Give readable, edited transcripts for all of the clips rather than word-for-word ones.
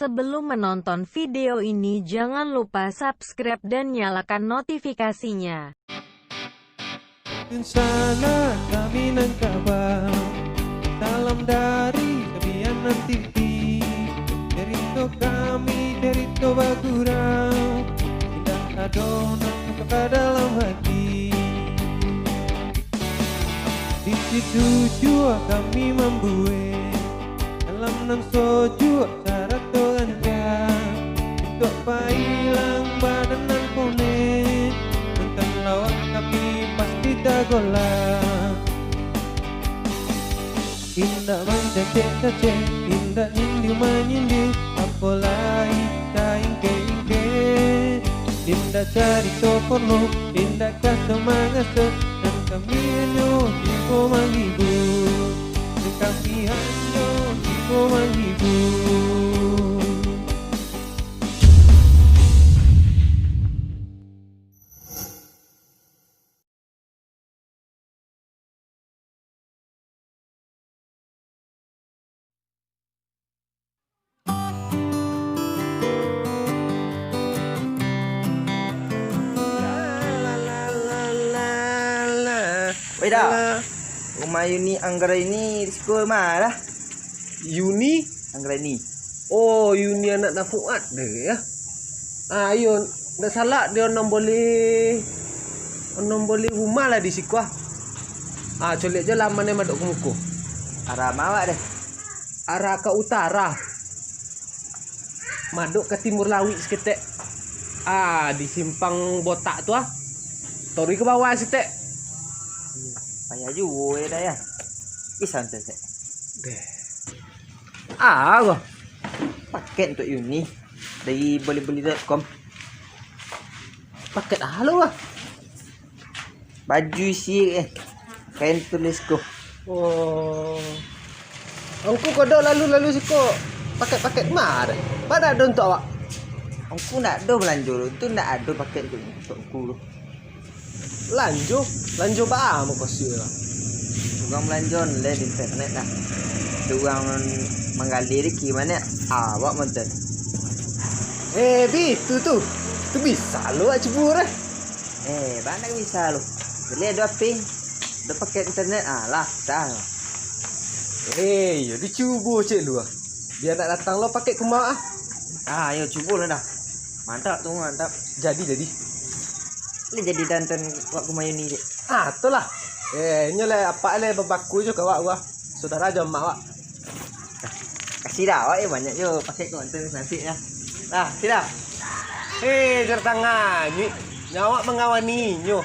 Sebelum menonton video ini jangan lupa subscribe dan nyalakan notifikasinya. Di sana kami nangkabau, salam dari Kebianan TV. Cerita kami, cerita bagurau, indah adonan ke dalam hati. Di situ jua kami membuat dalam nan soju cara toanja. Untuk pailang badan nan konek, tentang lawan kami pasti dagolah. Indah main cacek-cacek, indah nyindir menyindir, apalagi tak ingke-ingke. Indah cari toporno, indah kata mangasa, dan kami hanya hibur menghibur. Dan kami hanya hibur menghibur. Wei dah. Rumah Yuni Anggara ini di sekolah mana? Yuni? Anggara ini. Oh, Yuni anak Nafuat deh ya. Ayo, ndak salah dia orang boleh rumah lah di sekolah. Colik je lama ni maduk ke muka. Arah mawak deh. Arah ke utara. Maduk ke timur lawi seketek. Di simpang botak tu Tori ke bawah seketek. Payah juga dah ya. Pisang tu set. Kau Paket untuk Yuni dari bolehbeli.com. paket halo Baju isi kain tulisku. Oh. Angku kau dah lalu siko. Paket-paket mana? Pada ada untuk awak. Aku nak ada belanja tu, nak ada paket tu untuk aku. Lanjut bah mau kasih lah. Orang belanja online di internet dah. Orang menggali rezeki mana? Awak monten. Bi, tu bisa lu cebur Mana bisa lu? Beli ada apa? Ada paket internet lah, dah. ya dicuba cik lu Biar nak datang lo pakai ke mak Ayo cuba lah dah. Mantap tu, mantap. Jadi. Ni jadi dantan waktu main ni. Itulah. Nyala apa le babaku je kawak gua. Saudara jam mak wak. Kasih dah awak banyak je pakai konten nanti ya. Dah, siap. Certangan ni nyawak mengawani nyo.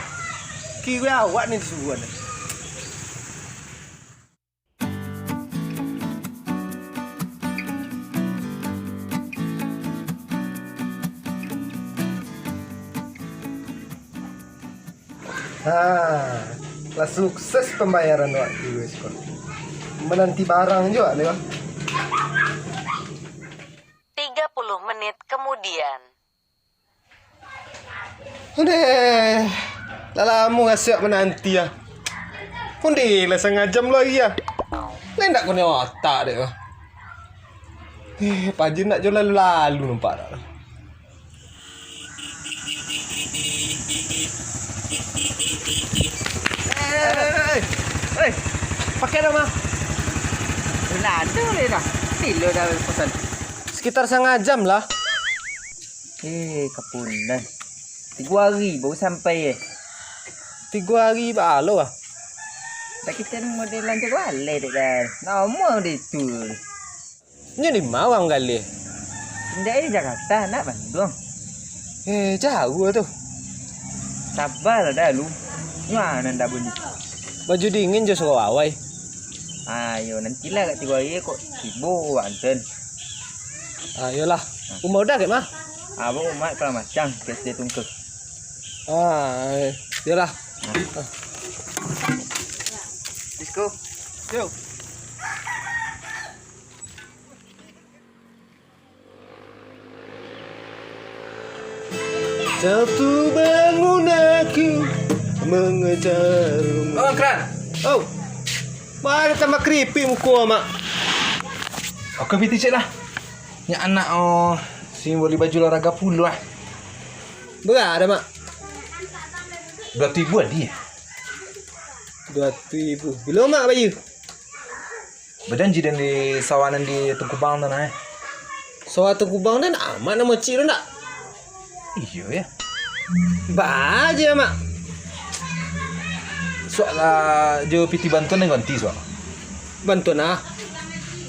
Ki gua awak ni disuruh. Lah sukses pembayaran waktu gue sekolah. Menanti barang juga lewat. 30 menit kemudian. Lama ngasih menanti ya. Pundi lah setengah jam lagi ya. Lain tak kena otak deh. Paju nak jual lalu nampak tak? Pakai dah mah. Dah ada le dah. Bila dah pesan. Sekitar setengah jam lah. Kapunan. 3 hari baru sampai 3 hari balo ah. Tak kita ni model lancar balik dah. Nama dia tu. Nya di Mawang kali. Dari Jakarta nak Bandung. Jauh tu. Sabar dah lu. Mana dah bunyi. Baju dingin je suruh awai. Ayo nantilah kat 3 hari kok sibuk Banten. Ayolah. Umur dah ke mah? Abang umat kalau macam kes dia tungkek. Yalah. Disco. Yo. Satu bangun aku mengejar rumah. Oh, Kran. Oh. Mana tambah keripik muka mak. Aku pergi cek lah. Nya anak si beli baju olahraga puluh ah. Berapa mak? 2.000 dia. 2.000. Bila mak baju? Berjanji dan di sawanan di Tengkubang tu nah. Suatu kubang dan amat nama cik tu nak. Iya ya. Baja mak. Soal jo piti bantuan yang ganti soal. Bantuan ah.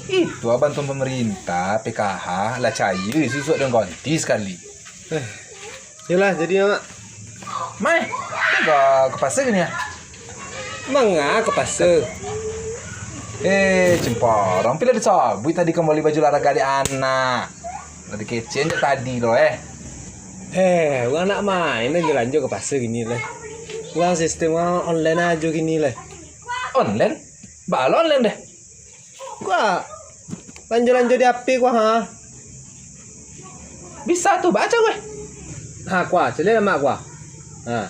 Itu bantuan pemerintah PKH lah cair itu soal yang ganti sekali. Yalah jadi mak. Mai, ke pasar ni ya? Mangga ke pasar. Cempor, orang pilih disabui tadi kembali baju olahraga di anak. Tadi kecen je tadi loh Orang nak main aja lanjut ke pasar gini lah. Orang sistem online aja gini lah. Online? Balo online deh. Gua lanjut di HP gua ha. Bisa tuh baca gue. Ha gua, cele mak gua. Ha.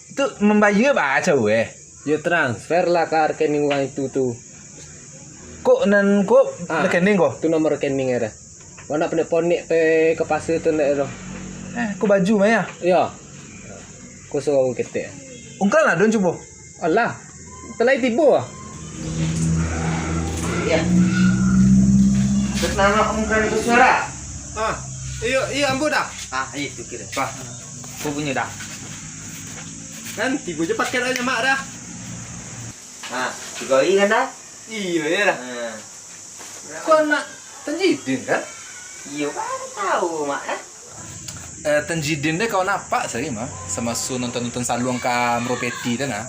Itu membayar baca gue. Ya transfer lah ke rekening gua itu tuh. Kok rekening kok? Tu nomor rekening ada. Gua nak ponek ke pasar tu ndak ada. Kok baju maya? Ya. Kau suruh aku ketik. Ungkal lah don coba. Allah. Telah tiba ah. Ya. Terus nama kamu kan itu suara. Iya ambu dah. Itu kira. Wah. Aku punya dah. Kan tiba je paket aja mak dah. Digoi kan dah? Iya ya dah. Kau nak Tanjidin kan? Iya kan tahu mak Tanjidin deh kau nampak saya mah sama su nonton saluang ka Meropeti tu nah.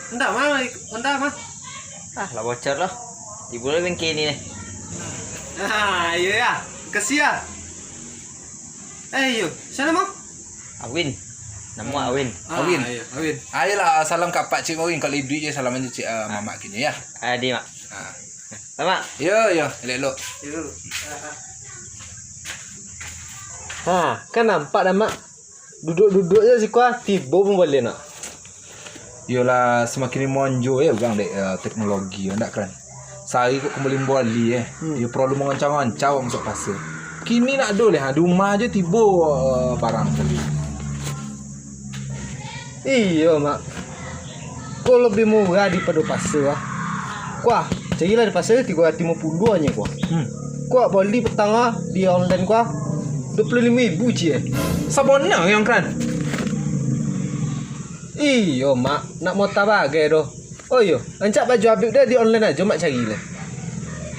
Enggak mah. Lah bocor lah. Di boleh bengkel ni. Iya ya. Kasih ya. Yo, sana mau? Awin. Nama Awin. Awin. Awin. Ayolah salam ka Pak Cik Awin kalau duit je salam aja Cik mamak kini ya. Di mak. Mak. Yo, elok. Kan nampak dah mak. Duduk je si kuah tiba pun boleh nak. Yolah semakin monjo ya bang dek teknologi ndak kan. Saya kok kembali bali Dia perlu mengoncang-oncang masuk pasar. Kini nak do leh di rumah aja tiba barang tadi. Iya mak. Kau lebih murah daripada pasar ah. Kuah, carilah di pasar 350 hanya kuah. Kuah beli petang di online kuah 25,000 je. Sabona yang kan. Iya mak, nak mau tabagai doh. Oh iya, ancak baju Habib dah di online aja mak cari lah.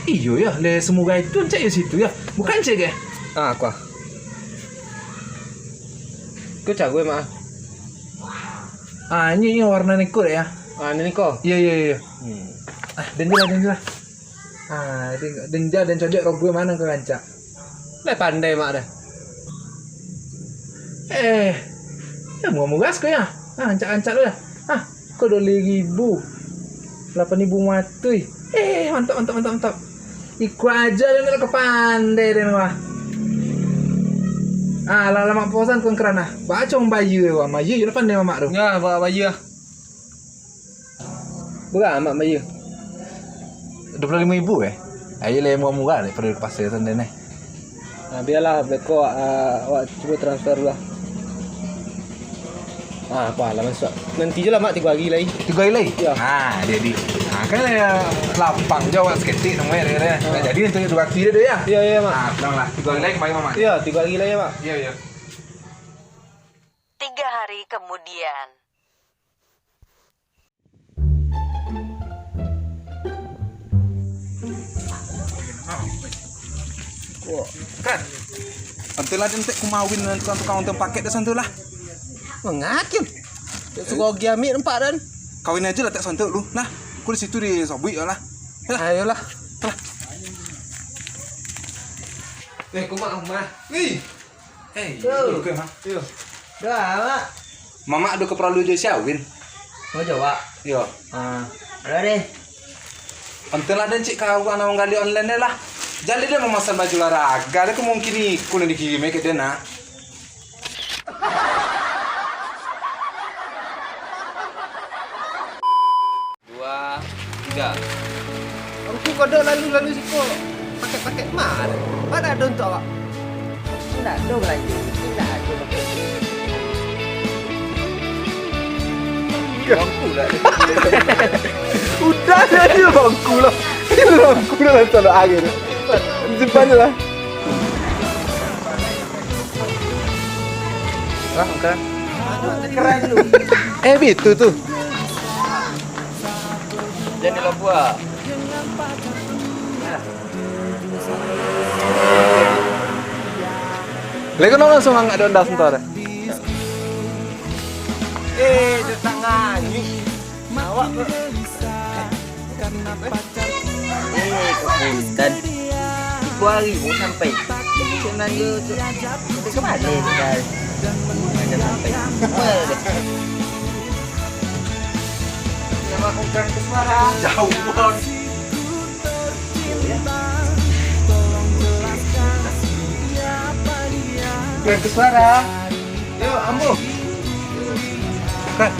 Iyo ya, le semoga itu cek ya situ ya. Bukan cek ya. Kuah. Kau cak gue mak. Ini warna nekor ya. Ini kau. Iya. Dan jelas. Dan cocok rok gue mana ke kancak. Lah pandai mak dah. Ya mau gas kau ya. Ancak lu ya. Kau 2.000. 8.000 matui. Mantap. Iku aja dan lo kepandai dan wah. Lama posan kau kerana. Baca bayu wah mayu yo pandai mamak tu. Ya, bawa bayu ah. Berapa mak bayu? 25,000 Ayo le mau murah daripada ke pasar sana ni. Biarlah beko awak cuba transfer lah. Apa lah masuk. Nanti je lah mak 3 hari lagi. 3 hari lagi? Ya. Jadi. Kan lapang jawab seketik namanya dia. Jadi untuk 2 hari dia ya. Iya mak. Pulang lah. 3 hari lagi kemarin mama. Iya, 3 hari lagi mak. Iya. 3 hari kemudian. Kan. Santulah nanti aku mawin tukang untuk paket dah santulah. Mengakim. Suka pergi ambil nampak dan. Kawin aja lah tak santuk lu. Lah, aku di situ di sobui lah. Ayolah. Kau mak rumah. Yo, ke mah. Yo. Dah mak. Mama ada keperlu je siawin. Mau jawab? Yo. Ada deh. Antelah dan cik kau anak menggali online lah. Jadi dia memasang baju olahraga, dia kemungkinan ikut yang dikirim ke dia nak. 2, 3. kodok lalu siko pakai mana? Mana ada untuk awak? Tidak ada belanja. Tidak ada. Bangku lah. Udah jadi bangku lah. Ini bangku lah langsung akhir. Simpan lah. Ah, keren. Keren lu. Itu tuh. Jangan lupa. Lagi kan langsung angkat donda sebentar. Datang nyanyi. Awak Kepuntan. 2 hari mau sampai. Sebenarnya itu kemana tinggal? Ada sampai. Nama kongkang ke suara. Jauh banget. keren ke suara. Yuk, ambo. Kan.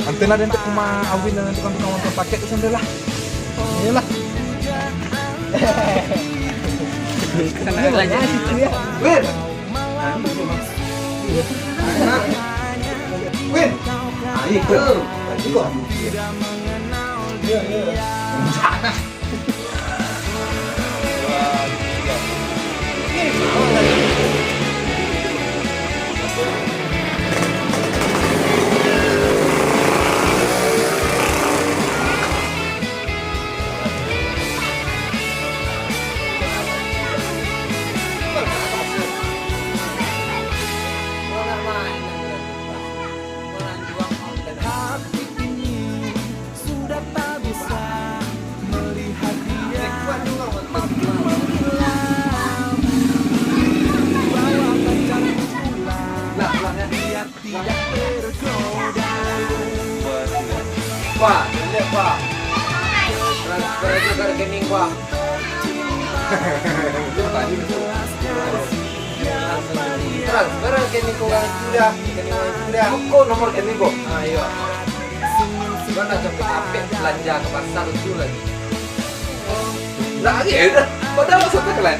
Antena dan untuk rumah Awin dan tukang-tukang motor paket itu sendiri lah. Iyalah. Kenapa lagi situ ya? Win. Win. Itu. Itu. Wah, lihat Pak. Transfer aja ke rekening Pak. Transfer rekening kau yang sudah, rekening yang sudah. Kok nomor rekening kok? Ayo. Gimana capek-capek belanja ke pasar itu lagi? Lagi ya, padahal maksudnya kalian.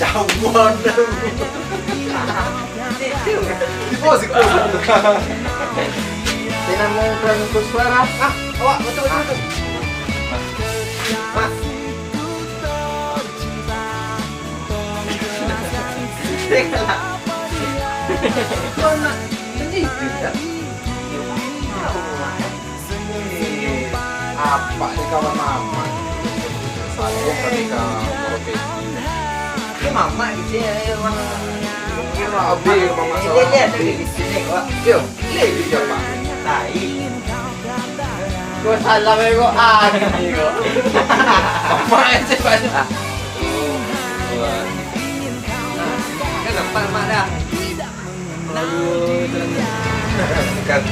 Jauh banget. Di posisi Dengan mengkran ke suara. Awak betul. Mas. apa nih kawan mama? Saya ketika Ini mama di sini emang. kira abi mama Ini salah. lihat di sini kok. Yo, ini dia pak. Tai. Gua salah kok ini kok. Apa sih Pak? Kan nampak mak dah. Kan